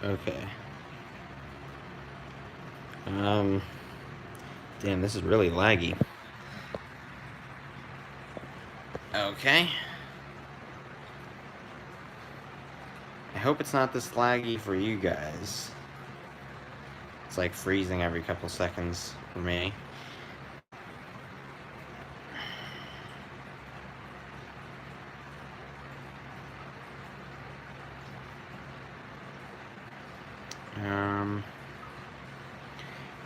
Okay. Damn, this is really laggy. Okay. I hope it's not this laggy for you guys. It's like freezing every couple seconds for me.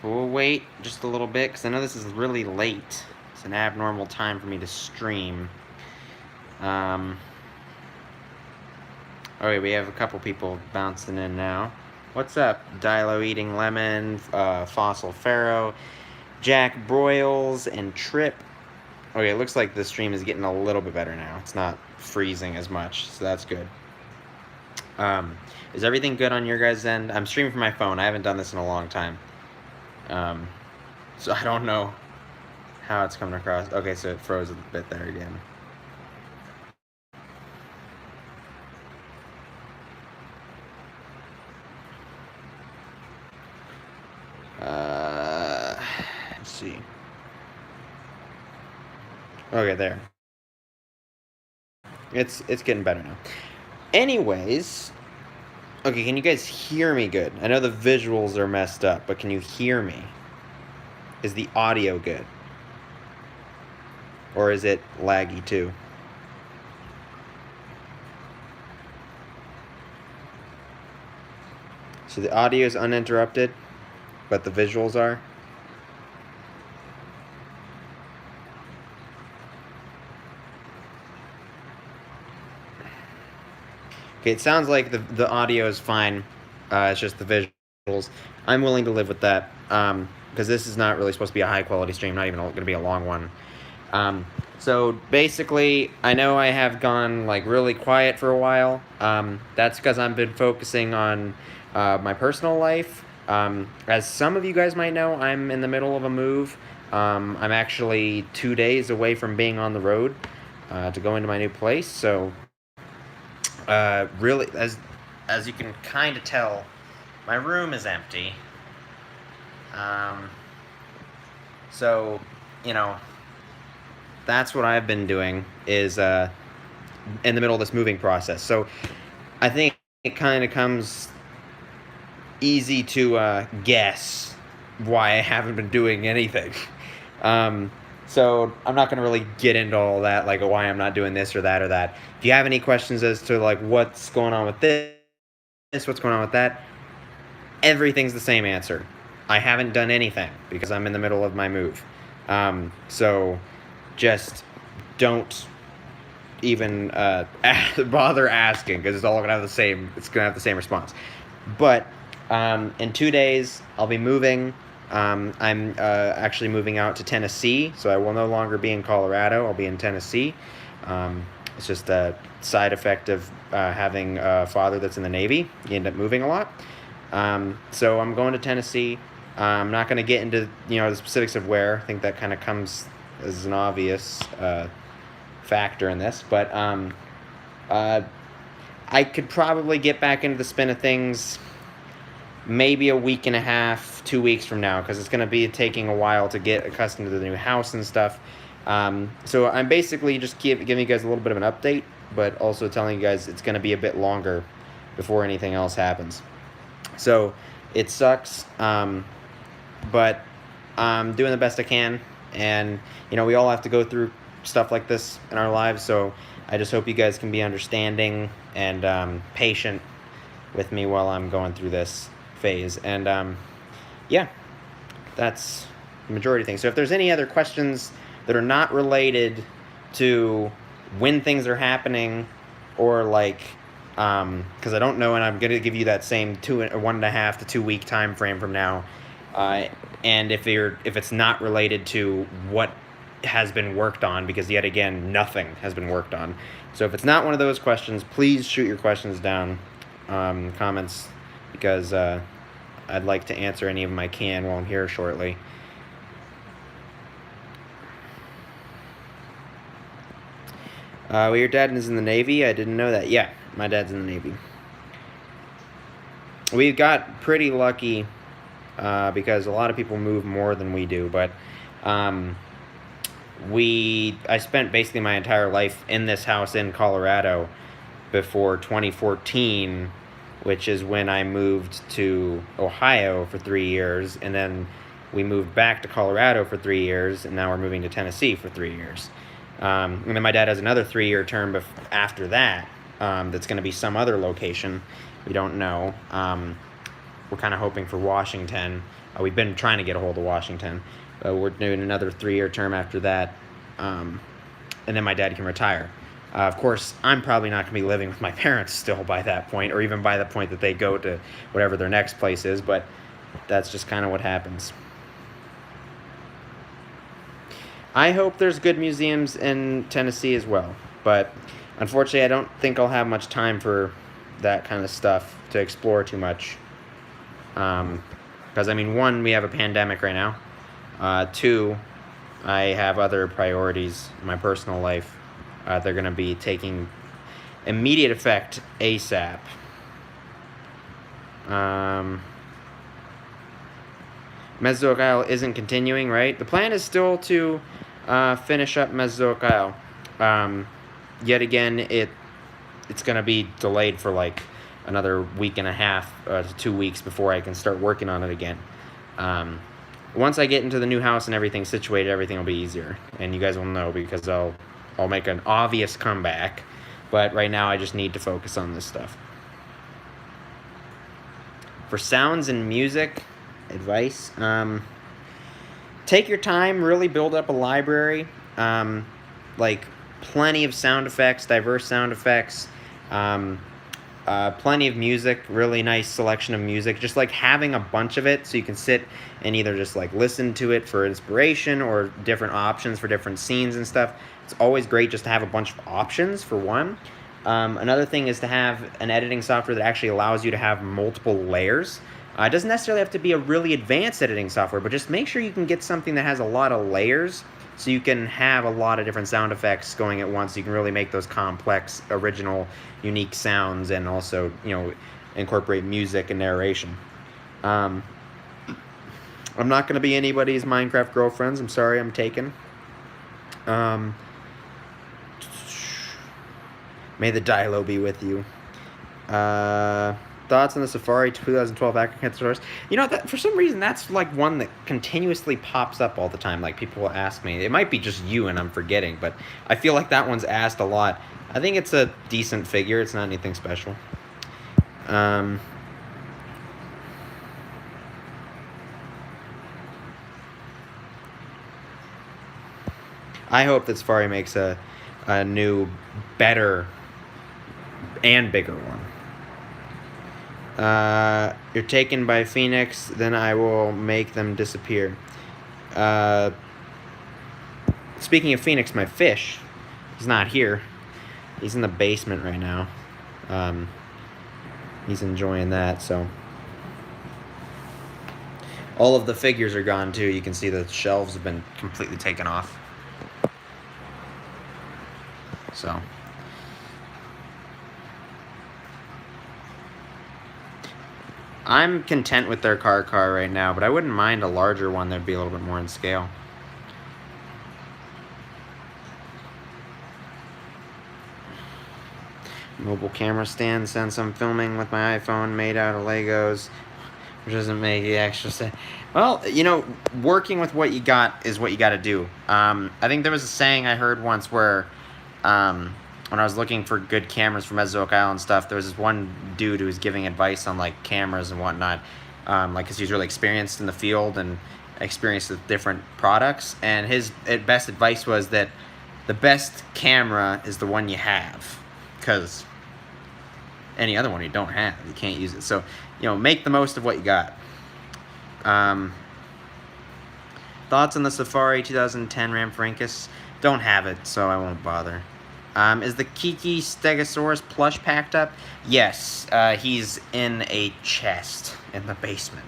We'll wait just a little bit because I know this is really late. It's an abnormal time for me to stream. Okay, we have a couple people bouncing in now. What's up? Dilo Eating Lemon, Fossil Pharaoh, Jack Broyles, and Trip. Okay, it looks like the stream is getting a little bit better now. It's not freezing as much, so that's good. Is everything good on your guys' end? I'm streaming from my phone. I haven't done this in a long time. So I don't know how it's coming across. Okay, so it froze a bit there again. Let's see. Okay, there. It's getting better now. Anyways, okay, can you guys hear me good? I know the visuals are messed up, but can you hear me? Is the audio good? Or is it laggy too? So the audio is uninterrupted, but the visuals are? Okay, it sounds like the audio is fine. It's just the visuals. I'm willing to live with that, because this is not really supposed to be a high-quality stream, not even going to be a long one. So basically, I know I have gone like really quiet for a while. That's because I've been focusing on my personal life. As some of you guys might know, I'm in the middle of a move. I'm actually 2 days away from being on the road to go into my new place. So really, as you can kind of tell, my room is empty. So, you know, that's what I've been doing is in the middle of this moving process. So I think it kind of comes easy to guess why I haven't been doing anything. So I'm not going to really get into all that, like why I'm not doing this or that or that. If you have any questions as to like what's going on with this, what's going on with that, everything's the same answer. I haven't done anything because I'm in the middle of my move. So just don't even bother asking because it's all gonna have the same. It's gonna have the same response. But in 2 days, I'll be moving. I'm actually moving out to Tennessee, so I will no longer be in Colorado. I'll be in Tennessee. It's just a side effect of having a father that's in the Navy. You end up moving a lot. So I'm going to Tennessee. I'm not going to get into the specifics of where. I think that kind of comes as an obvious factor in this, but I could probably get back into the spin of things maybe a week and a half, 2 weeks from now, because it's going to be taking a while to get accustomed to the new house and stuff. So I'm basically just giving you guys a little bit of an update, but also telling you guys it's going to be a bit longer before anything else happens. So it sucks, but I'm doing the best I can, and we all have to go through stuff like this in our lives, so I just hope you guys can be understanding and patient with me while I'm going through this phase. And yeah, that's the majority of things. So if there's any other questions that are not related to when things are happening, or like because I don't know, and I'm going to give you that same 1.5 to 2 week time frame from now, and if it's not related to what has been worked on, because yet again nothing has been worked on. So if it's not one of those questions, please shoot your questions down comments, because I'd like to answer any of them I can while I'm here shortly. Well, your dad is in the Navy? I didn't know that. Yeah, my dad's in the Navy. we got pretty lucky because a lot of people move more than we do, but I spent basically my entire life in this house in Colorado before 2014, which is when I moved to Ohio for 3 years, and then we moved back to Colorado for 3 years, and now we're moving to Tennessee for 3 years. And then my dad has another 3-year term after that, that's going to be some other location. We don't know. We're kind of hoping for Washington. We've been trying to get a hold of Washington. We're doing another 3-year term after that, and then my dad can retire. Of course, I'm probably not going to be living with my parents still by that point, or even by the point that they go to whatever their next place is, but that's just kind of what happens. I hope there's good museums in Tennessee as well, but unfortunately I don't think I'll have much time for that kind of stuff to explore too much. Because, I mean, 1, we have a pandemic right now. 2, I have other priorities in my personal life. They're going to be taking immediate effect ASAP. Mesozoic Isle isn't continuing, right? The plan is still to finish up Mesozoic Isle. Yet again, it's going to be delayed for like another week and a half to 2 weeks before I can start working on it again. Once I get into the new house and everything's situated, everything will be easier, and you guys will know because I'll make an obvious comeback. But right now, I just need to focus on this stuff. For sounds and music advice, take your time, really build up a library, like plenty of sound effects, diverse sound effects, plenty of music, really nice selection of music, just like having a bunch of it so you can sit and either just like listen to it for inspiration or different options for different scenes and stuff. It's always great just to have a bunch of options for one. Another thing is to have an editing software that actually allows you to have multiple layers. It doesn't necessarily have to be a really advanced editing software, but just make sure you can get something that has a lot of layers so you can have a lot of different sound effects going at once. So you can really make those complex, original, unique sounds and also, incorporate music and narration. I'm not going to be anybody's Minecraft girlfriends. I'm sorry, I'm taken. May the Dilo be with you. Thoughts on the Safari 2012 Acrocat Source? That for some reason that's like one that continuously pops up all the time. Like people will ask me. It might be just you and I'm forgetting, but I feel like that one's asked a lot. I think it's a decent figure. It's not anything special. I hope that Safari makes a new, better, and bigger one. You're taken by Phoenix, then I will make them disappear. Speaking of Phoenix, my fish, he's not here. He's in the basement right now. He's enjoying that, so. All of the figures are gone, too. You can see the shelves have been completely taken off. So. I'm content with their car right now, but I wouldn't mind a larger one that'd be a little bit more in scale. Mobile camera stand, since I'm filming with my iPhone made out of Legos, which doesn't make the extra sense. Well, working with what you got is what you got to do. I think there was a saying I heard once where, when I was looking for good cameras for Mesozoic Isle and stuff, there was this one dude who was giving advice on like cameras and whatnot, because he's really experienced in the field and experienced with different products. And his best advice was that the best camera is the one you have, because any other one you don't have, you can't use it. So, make the most of what you got. Thoughts on the Safari 2010 Rhamphorhynchus? Don't have it, so I won't bother. Is the Kiki Stegosaurus plush packed up? Yes, he's in a chest in the basement.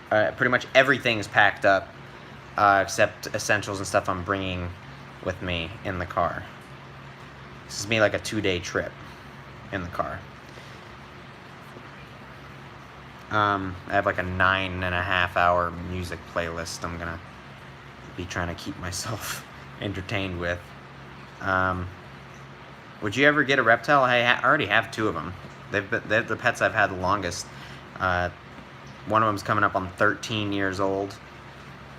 Pretty much everything's packed up, except essentials and stuff I'm bringing with me in the car. This is me like a 2-day trip in the car. I have like a 9.5-hour music playlist I'm gonna be trying to keep myself entertained with. Would you ever get a reptile? I already have 2 of them. They're the pets I've had the longest. One of them's coming up on 13 years old.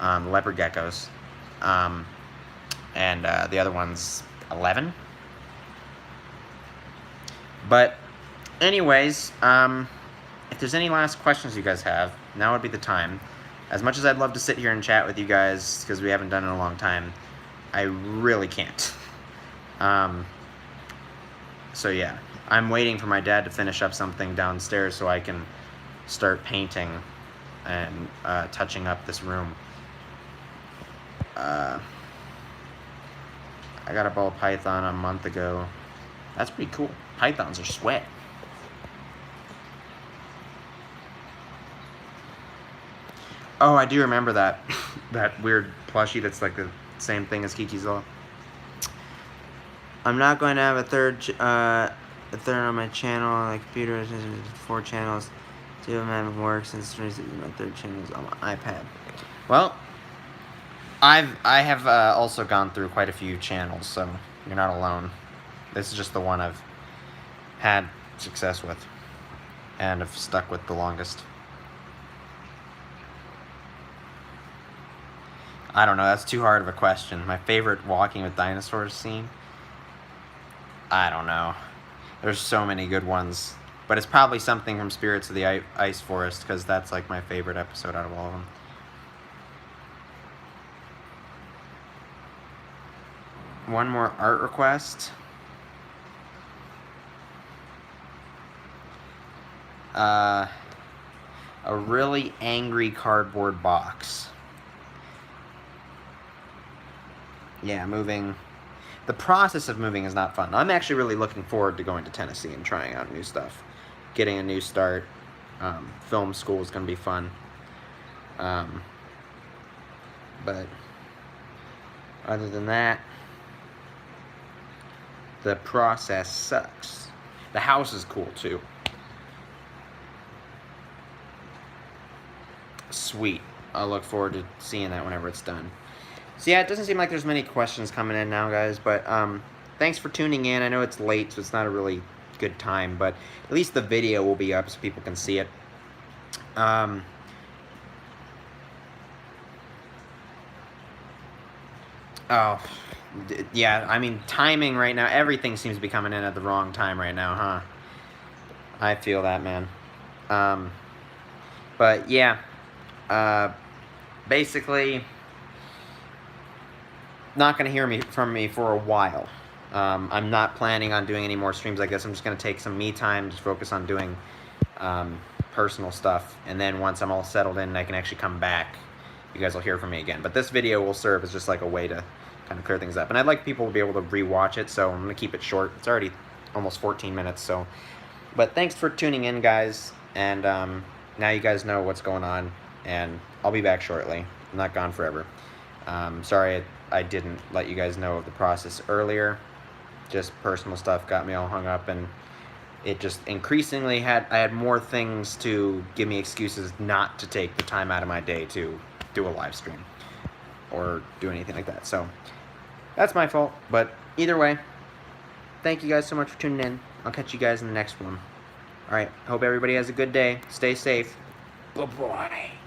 Leopard geckos. And the other one's 11. But anyways, if there's any last questions you guys have, now would be the time. As much as I'd love to sit here and chat with you guys, because we haven't done it in a long time, I really can't. So yeah, I'm waiting for my dad to finish up something downstairs so I can start painting and touching up this room. I got a ball python a month ago. That's pretty cool. Pythons are sweat. Oh, I do remember that. That weird plushie that's like the same thing as Kiki's Law. I'm not going to have a third on my channel. My computer is 4 channels. 2 of them work since my 3rd channel is on my iPad. Well, I have also gone through quite a few channels, so you're not alone. This is just the one I've had success with and have stuck with the longest. I don't know, that's too hard of a question. My favorite Walking with Dinosaurs scene? I don't know. There's so many good ones. But it's probably something from Spirits of the Ice Forest, because that's like my favorite episode out of all of them. One more art request. A really angry cardboard box. Yeah, moving. The process of moving is not fun. I'm actually really looking forward to going to Tennessee and trying out new stuff. Getting a new start. Film school is going to be fun. But other than that, the process sucks. The house is cool too. Sweet. I'll look forward to seeing that whenever it's done. So yeah, it doesn't seem like there's many questions coming in now, guys, but thanks for tuning in. I know it's late, so it's not a really good time, but at least the video will be up so people can see it. Oh, yeah, I mean, timing right now, everything seems to be coming in at the wrong time right now, huh? I feel that, man. But yeah, basically, not going to hear from me for a while. I'm not planning on doing any more streams like this. I'm just going to take some me time, just focus on doing personal stuff, and then once I'm all settled in and I can actually come back, you guys will hear from me again. But this video will serve as just like a way to kind of clear things up. And I'd like people to be able to rewatch it, so I'm going to keep it short. It's already almost 14 minutes, so. But thanks for tuning in, guys, and now you guys know what's going on, and I'll be back shortly. I'm not gone forever. Sorry I didn't let you guys know of the process earlier. Just personal stuff got me all hung up, and it just increasingly I had more things to give me excuses not to take the time out of my day to do a live stream or do anything like that. So that's my fault, but either way, thank you guys so much for tuning in. I'll catch you guys in the next one. Alright, hope everybody has a good day. Stay safe. Bye-bye.